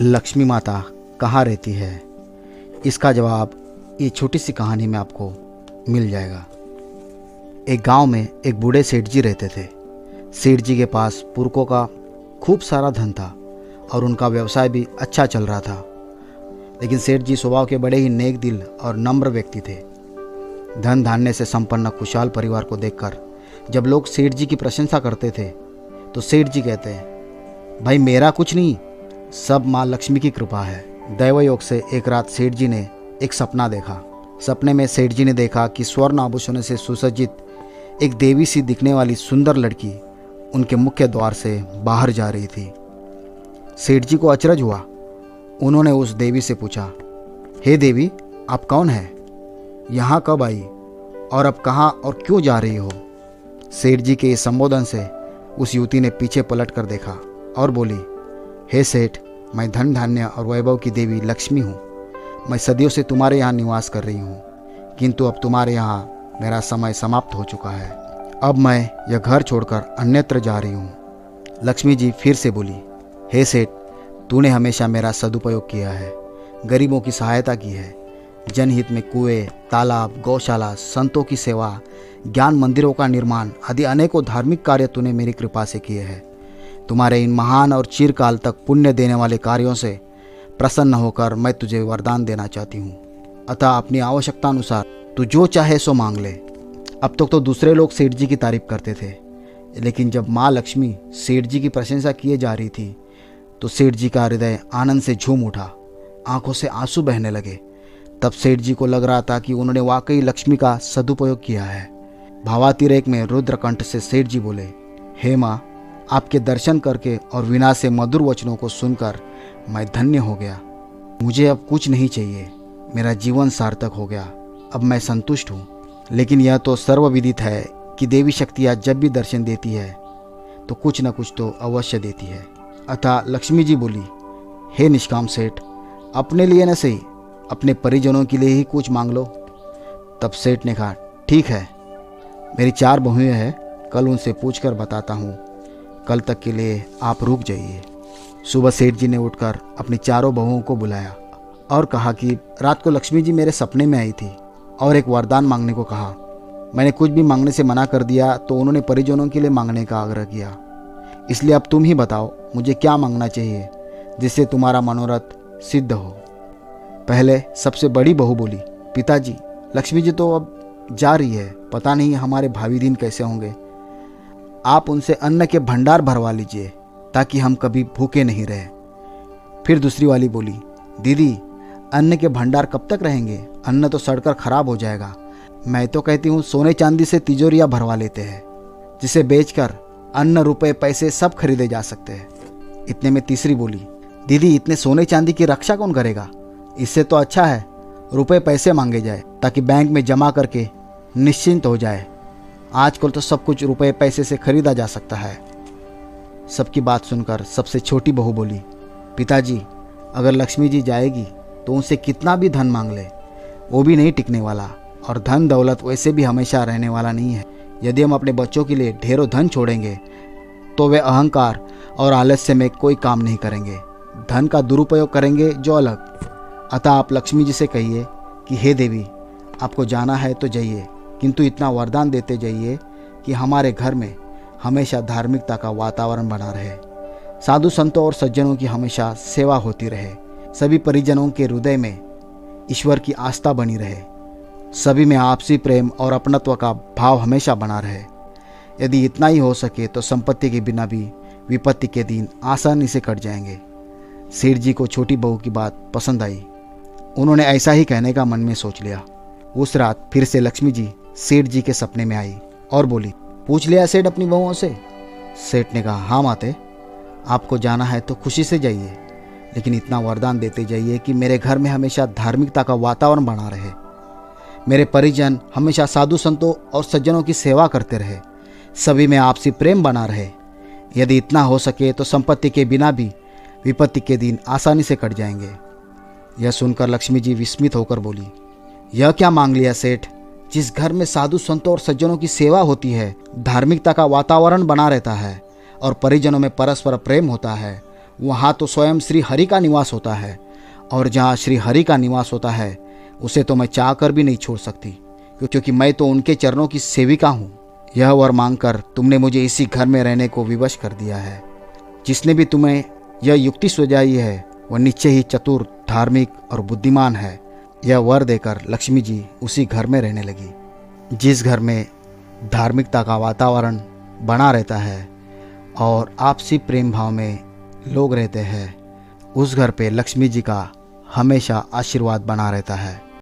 लक्ष्मी माता कहाँ रहती है, इसका जवाब ये छोटी सी कहानी में आपको मिल जाएगा। एक गांव में एक बूढ़े सेठ जी रहते थे। सेठ जी के पास पुरखों का खूब सारा धन था और उनका व्यवसाय भी अच्छा चल रहा था। लेकिन सेठ जी स्वभाव के बड़े ही नेक दिल और नम्र व्यक्ति थे। धन धान्य से संपन्न खुशहाल परिवार को देखकर जब लोग सेठ जी की प्रशंसा करते थे तो सेठ जी कहते हैं, भाई मेरा कुछ नहीं, सब माँ लक्ष्मी की कृपा है। दैवयोग से एक रात सेठ जी ने एक सपना देखा। सपने में सेठ जी ने देखा कि स्वर्ण आभूषणों से सुसज्जित एक देवी सी दिखने वाली सुंदर लड़की उनके मुख्य द्वार से बाहर जा रही थी। सेठ जी को अचरज हुआ। उन्होंने उस देवी से पूछा, हे देवी, आप कौन हैं? यहाँ कब आई और अब कहाँ और क्यों जा रही हो? सेठ जी के इस संबोधन से उस युवती ने पीछे पलट कर देखा और बोली, हे सेठ, मैं धन धान्य और वैभव की देवी लक्ष्मी हूँ। मैं सदियों से तुम्हारे यहाँ निवास कर रही हूँ, किंतु अब तुम्हारे यहाँ मेरा समय समाप्त हो चुका है। अब मैं यह घर छोड़कर अन्यत्र जा रही हूँ। लक्ष्मी जी फिर से बोली, हे सेठ, तूने हमेशा मेरा सदुपयोग किया है, गरीबों की सहायता की है, जनहित में कुएं, तालाब, गौशाला, संतों की सेवा, ज्ञान मंदिरों का निर्माण आदि अनेकों धार्मिक कार्य तूने मेरी कृपा से किए हैं। तुम्हारे इन महान और चिरकाल तक पुण्य देने वाले कार्यों से प्रसन्न होकर मैं तुझे वरदान देना चाहती हूँ। अतः अपनी आवश्यकता अनुसार तू जो चाहे सो मांग ले। अब तक तो दूसरे लोग सेठ जी की तारीफ करते थे, लेकिन जब माँ लक्ष्मी सेठ जी की प्रशंसा किए जा रही थी तो सेठ जी का हृदय आनंद से झूम उठा, आंखों से आंसू बहने लगे। तब सेठ जी को लग रहा था कि उन्होंने वाकई लक्ष्मी का सदुपयोग किया है। भावातिरेक में रुद्रकंठ से सेठ जी बोले, हे माँ, आपके दर्शन करके और वीणा से मधुर वचनों को सुनकर मैं धन्य हो गया। मुझे अब कुछ नहीं चाहिए, मेरा जीवन सार्थक हो गया। अब मैं संतुष्ट हूँ। लेकिन यह तो सर्वविदित है कि देवी शक्तियाँ जब भी दर्शन देती है तो कुछ न कुछ तो अवश्य देती है। अतः लक्ष्मी जी बोली, हे निष्काम सेठ, अपने लिए न सही, अपने परिजनों के लिए ही कुछ मांग लो। तब सेठ ने कहा, ठीक है, मेरी 4 बहुएं हैं, कल उनसे पूछकर बताता हूँ। कल तक के लिए आप रुक जाइए। सुबह सेठ जी ने उठकर अपनी 4 बहुओं को बुलाया और कहा कि रात को लक्ष्मी जी मेरे सपने में आई थी और एक वरदान मांगने को कहा। मैंने कुछ भी मांगने से मना कर दिया तो उन्होंने परिजनों के लिए मांगने का आग्रह किया। इसलिए अब तुम ही बताओ मुझे क्या मांगना चाहिए जिससे तुम्हारा मनोरथ सिद्ध हो। पहले सबसे बड़ी बहू बोली, पिताजी, लक्ष्मी जी तो अब जा रही है, पता नहीं हमारे भावी दिन कैसे होंगे। आप उनसे अन्न के भंडार भरवा लीजिए ताकि हम कभी भूखे नहीं रहे। फिर दूसरी वाली बोली, दीदी, अन्न के भंडार कब तक रहेंगे? अन्न तो सड़कर खराब हो जाएगा। मैं तो कहती हूँ सोने चांदी से तिजोरियाँ भरवा लेते हैं, जिसे बेचकर अन्न, रुपए, पैसे सब खरीदे जा सकते हैं। इतने में तीसरी बोली, दीदी, इतने सोने चांदी की रक्षा कौन करेगा? इससे तो अच्छा है रुपए पैसे मांगे जाए ताकि बैंक में जमा करके निश्चिंत हो जाए। आजकल तो सब कुछ रुपए पैसे से खरीदा जा सकता है। सबकी बात सुनकर सबसे छोटी बहू बोली, पिताजी, अगर लक्ष्मी जी जाएगी तो उनसे कितना भी धन मांग ले, वो भी नहीं टिकने वाला, और धन दौलत वैसे भी हमेशा रहने वाला नहीं है। यदि हम अपने बच्चों के लिए ढेरों धन छोड़ेंगे तो वे अहंकार और आलस्य में कोई काम नहीं करेंगे, धन का दुरुपयोग करेंगे जो अलग। अतः आप लक्ष्मी जी से कहिए कि हे देवी, आपको जाना है तो जाइए, किंतु इतना वरदान देते जाइए कि हमारे घर में हमेशा धार्मिकता का वातावरण बना रहे, साधु संतों और सज्जनों की हमेशा सेवा होती रहे, सभी परिजनों के हृदय में ईश्वर की आस्था बनी रहे, सभी में आपसी प्रेम और अपनत्व का भाव हमेशा बना रहे। यदि इतना ही हो सके तो संपत्ति के बिना भी विपत्ति के दिन आसानी से कट जाएंगे। सेठ जी को छोटी बहू की बात पसंद आई। उन्होंने ऐसा ही कहने का मन में सोच लिया। उस रात फिर से लक्ष्मी जी सेठ जी के सपने में आई और बोली, पूछ लिया सेठ अपनी बहुओं से? सेठ ने कहा, हाँ माते, आपको जाना है तो खुशी से जाइए, लेकिन इतना वरदान देते जाइए कि मेरे घर में हमेशा धार्मिकता का वातावरण बना रहे, मेरे परिजन हमेशा साधु संतों और सज्जनों की सेवा करते रहे, सभी में आपसी प्रेम बना रहे। यदि इतना हो सके तो संपत्ति के बिना भी विपत्ति के दिन आसानी से कट जाएंगे। यह सुनकर लक्ष्मी जी विस्मित होकर बोली, यह क्या मांग लिया सेठ? जिस घर में साधु संतों और सज्जनों की सेवा होती है, धार्मिकता का वातावरण बना रहता है और परिजनों में परस्पर प्रेम होता है, वहाँ तो स्वयं श्री हरि का निवास होता है, और जहाँ श्री हरि का निवास होता है उसे तो मैं चाह कर भी नहीं छोड़ सकती, क्योंकि मैं तो उनके चरणों की सेविका हूँ। यह वर मांगकर तुमने मुझे इसी घर में रहने को विवश कर दिया है। जिसने भी तुम्हें यह युक्ति सुझाई है वह निश्चय ही चतुर, धार्मिक और बुद्धिमान है। यह वर देकर लक्ष्मी जी उसी घर में रहने लगी। जिस घर में धार्मिकता का वातावरण बना रहता है और आपसी प्रेम भाव में लोग रहते हैं, उस घर पे लक्ष्मी जी का हमेशा आशीर्वाद बना रहता है।